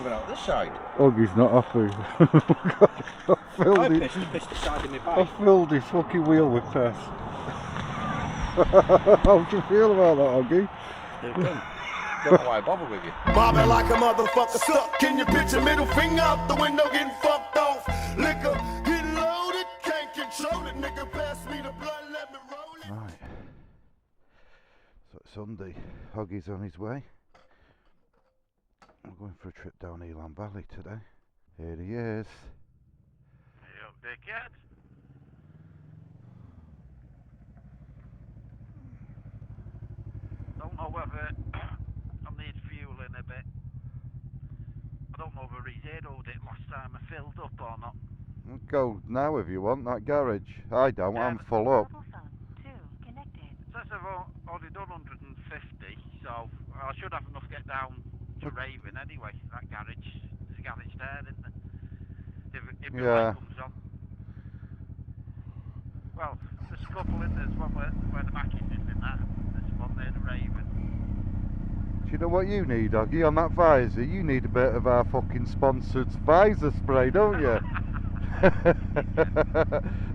coming out this side. Oggy's not happy. I pissed the side of my bike. I filled his fucking wheel with piss. How do you feel about that, Oggy? Don't know why I bother with you. Bobbing like a motherfucker stuck. Can you picture middle finger out the window getting fucked off? Liquor, get loaded, can't control it. Nigga, pass me the blood, let me roll it. Right. So it's Sunday. Oggy's on his way. I'm going for a trip down Elan Valley today. Here he is. Hey up, dickhead. Don't know whether I need fueling a bit. I don't know whether he zeroed it last time I filled up or not. Go now if you want, that garage. I don't, I'm full up. Says I've already done 150, so I should have enough to get down to Raven anyway. That garage, there's a garage there, isn't there? If the light comes on. Well, there's a couple in there. There's one where the back is in that. There's one there, the Raven. Do you know what you need, Oggy, on that visor? You need a bit of our fucking sponsored visor spray, don't you?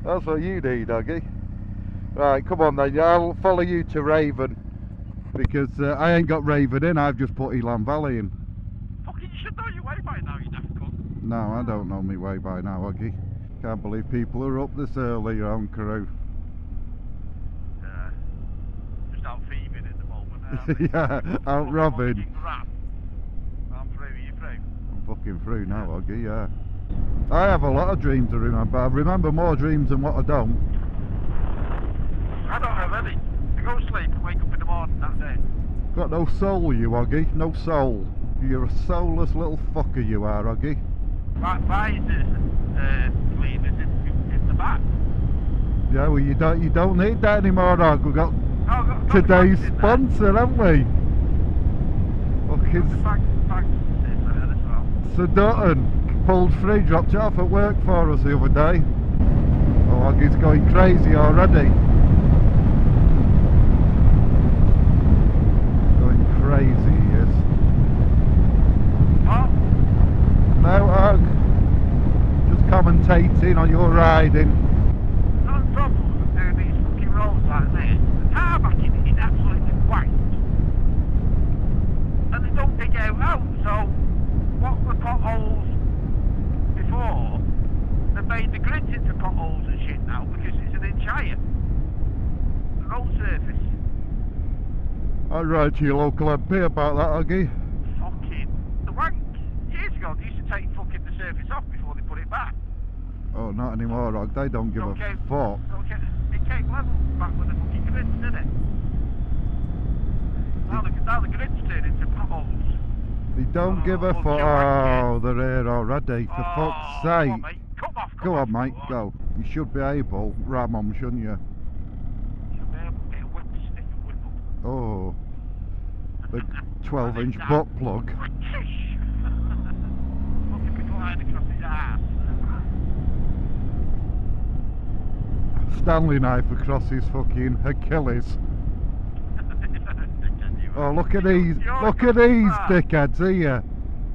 That's what you need, Oggy. Right, come on then, I'll follow you to Raven. Because I ain't got Raven in, I've just put Elan Valley in. Fucking, you should know your way by now, you daft cunt. No, I don't know my way by now, Oggy. Can't believe people are up this early on crew. Just out thieving at the moment. Yeah, out robbing. I'm through, are you through? I'm fucking through now, Oggy, yeah. I have a lot of dreams to remember. I remember more dreams than what I don't. I don't have any. I go to sleep and wake up in the morning, that's it. Got no soul, you Oggy, no soul. You're a soulless little fucker, you are, Oggy. Why is this cleaners in the back? Yeah, well you don't need that anymore, Ogg. We've got today's sponsor, haven't we? Sir Dutton pulled free, dropped it off at work for us the other day. Oh, Oggy's going crazy already. Crazy he is. What? No, Ogg. Just commentating on your riding. No problem with doing these fucking roads like this. The tarmacking is absolutely white. And they don't dig out, so what were potholes before, they made the grids into potholes and shit now because it's an inch higher. The road surface. I'd write to your local MP about that, Oggy. Fucking the wank. Years ago they used to take fucking the surface off before they put it back. Oh, not anymore, Ogg. They don't give a fuck. It came level back with the fucking grids, didn't it? Now the grids turn into potholes. They don't give a fuck. Oh, they're here already, for fuck's sake. On, mate. Come off, go on, mate, go. You should be able, ram on, shouldn't you? Should be able to get a whip stick and whip up. Oh, big 12-inch butt plug. Fucking be flying across his ass. Stanley knife across his fucking Achilles. Oh, look at these dickheads here.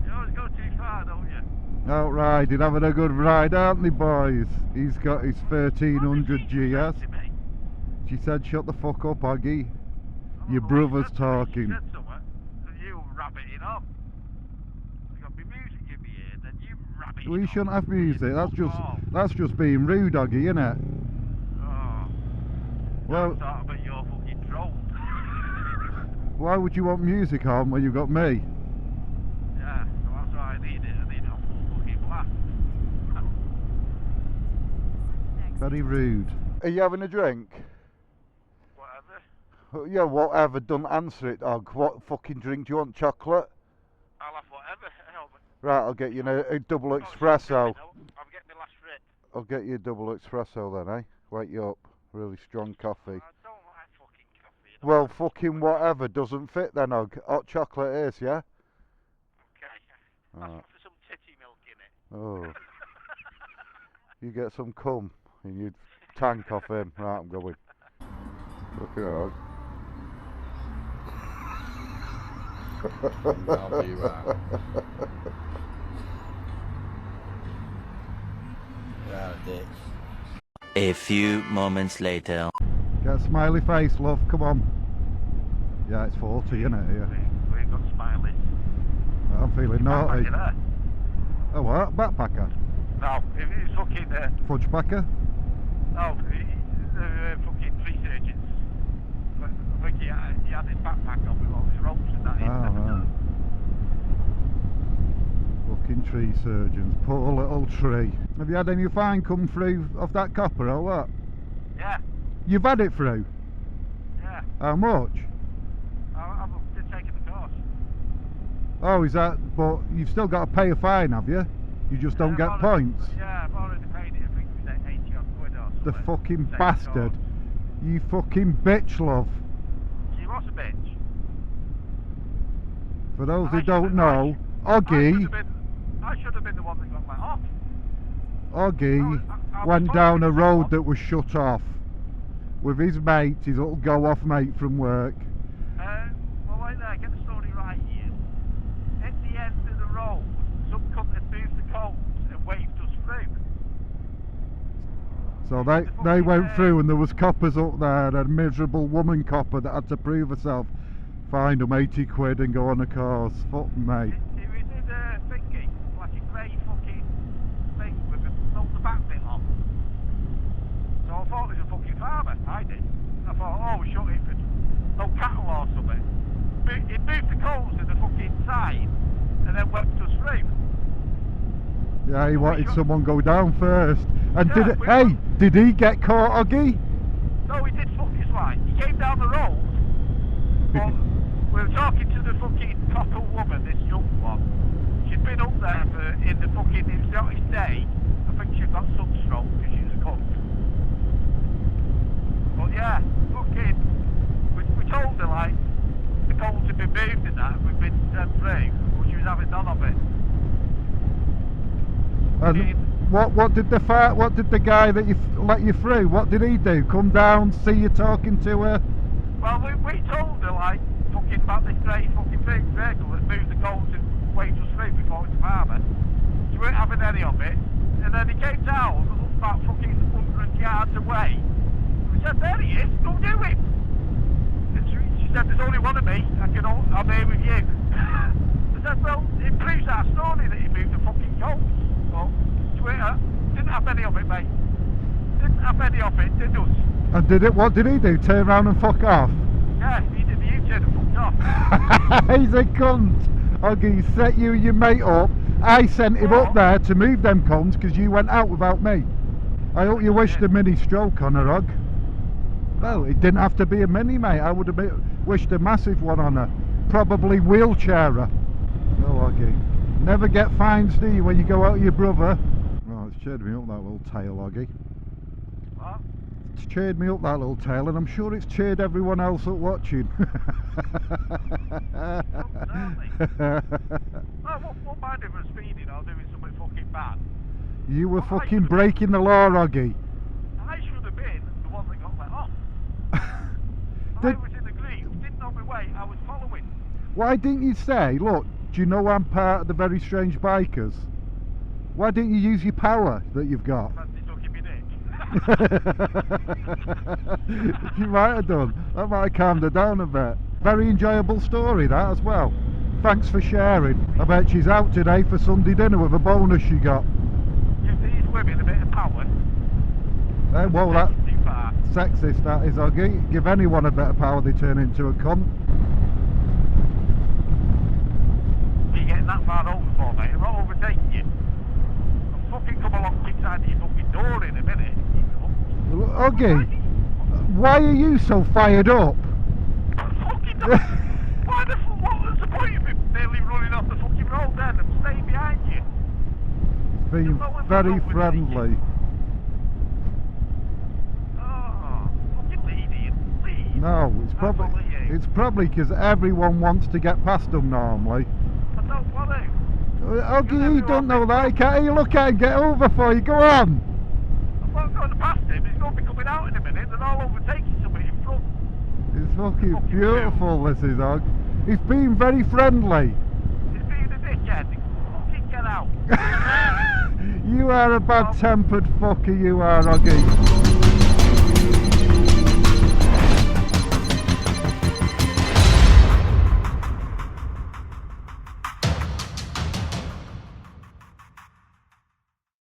You always go too far, don't you? Out riding, having a good ride, aren't they, boys? He's got his 1300 GS. She said, shut the fuck up, Oggy. Your brother's talking. She said something, and you rabbiting on. You got me music in my ear, then you rabbiting on. Well, you shouldn't have music. That's just being rude, Oggy, innit? Oh. Well, talk about your fucking troll. Why would you want music on when you've got me? Yeah, so that's why I need it. I need it on full fucking blast. Very rude. Are you having a drink? Whatever. Yeah, whatever. Don't answer it, Ogg. What fucking drink do you want? Chocolate? I'll have whatever. Right, I'll get you a double espresso. I'm getting my last rip. I'll get you a double espresso then, eh? Wake you up. Really strong coffee. I don't like fucking coffee. Well, fucking whatever doesn't fit then, Ogg. Hot chocolate is, yeah? Okay. That's for some titty milk in it. Oh. You get some cum and you tank off him. Right, I'm going. Look at Ogg. I'll be right. A few moments later. Get a smiley face, love, come on. Yeah, it's 40, isn't it? Yeah. We ain't got smileys. I'm feeling naughty. Backpacker there. Oh, what? Backpacker? No, it's fucking, Fudge packer? no, fucking tree surgeons. I think he had his backpack on with all his ropes and that in. Oh, right. Fucking tree surgeons. Poor little tree. Have you had any fine come through off that copper or what? Yeah, You've had it through? yeah. How much? I've been taking the course. Oh, is that, but you've still got to pay a fine, have you? You just don't get points? Yeah, I've already paid it. I think it was 80 odd quid or something. The fucking Same bastard. course. You fucking bitch, love. She was a bitch. For those I who should don't have- know, Oggy, I should have been the one that got let off. Oggy I went was down a talking to road someone. that was shut off with his mate, his little go-off mate from work. Well, wait there, get the story right here. At the end of the road, some cunt had moved the cones and waved us through. So they went through and there was coppers up there, a miserable woman copper that had to prove herself, find them 80 quid and go on a course. Fuck me. It was in a thingy, like a grey fucking thing with the back bit on. So I thought it was a fucking farmer, I did. I thought, oh, we shot it for no cattle or something. But it moved the cones to the fucking side and then went us through. Yeah, he wanted someone go down first. And Yeah, did it, we hey, were- did he get caught, Oggy? No, he did fuck his line. He came down the road. But we were talking to the fucking copper woman, this young one. She'd been up there in the fucking, it was the hottest day. I think she got sunstroke because she was a cunt. But yeah, fucking, we told her like, the coals had been moved and that, we'd been sent through, but she was having none of it. And what did the guy that let you through, what did he do? Come down, see you talking to her? Well, we told her like, fucking about this grey fucking vehicle that moved the coals and waved us through before it was farmer. She weren't having any of it. And then he came down about fucking 100 yards away. We said, there he is, go do it. And she said, there's only one of me, I'm here with you. I said, well, it proves our story that he moved the fucking coals. Well, Twitter didn't have any of it, mate. Didn't have any of it, did us. And what did he do? Turn around and fuck off? Yeah, he did the U-turn and fucked off. He's a cunt. Oggy set you and your mate up. I sent him up there to move them cons because you went out without me. I hope you wished a mini stroke on her, Og. Well, it didn't have to be a mini, mate. I would have wished a massive one on her. Probably wheelchairer. No, Oggy. Never get fines, do you, when you go out with your brother? Oh, it's cheered me up, that little tail, Oggy. What? It's cheered me up, that little tail, and I'm sure it's cheered everyone else up watching. Well, what mind if we're speeding or doing something fucking bad? You were Well, I fucking should've- breaking the law, Oggy. I should have been the one that got let off. I Did- was in the green, didn't know my way, I was following. Why didn't you say, look, do you know I'm part of the Very Strange Bikers? Why didn't you use your power that you've got? Fancy sucking me dick. You might have done. That might have calmed her down a bit. Very enjoyable story, that, as well. Thanks for sharing. I bet she's out today for Sunday dinner with a bonus she got. Give these women a bit of power. Well, that Too far. sexist, that is, Oggy. Give anyone a bit of power, they turn into a cunt. Are you getting that far over for, mate? I'm not overtaking you. I'll fucking come along inside your fucking door in a minute. You know? Oggy, why are you so fired up? Fucking what was the point of him nearly running off the fucking road then and staying behind you? Being very friendly. Oh, fucking lead, Ian. Lead. No, That's all it is. it's probably because everyone wants to get past them normally. I don't want to. Oggy, you don't know that. He can't you look at him, get over for you. Go on. I'm not going past him. He's going to be coming out in a minute and I'll overtake somebody in front. It's fucking beautiful, this is, Og. He's being very friendly. He's being a dickhead. Fucking get out. You are a bad-tempered fucker, you are, Oggy.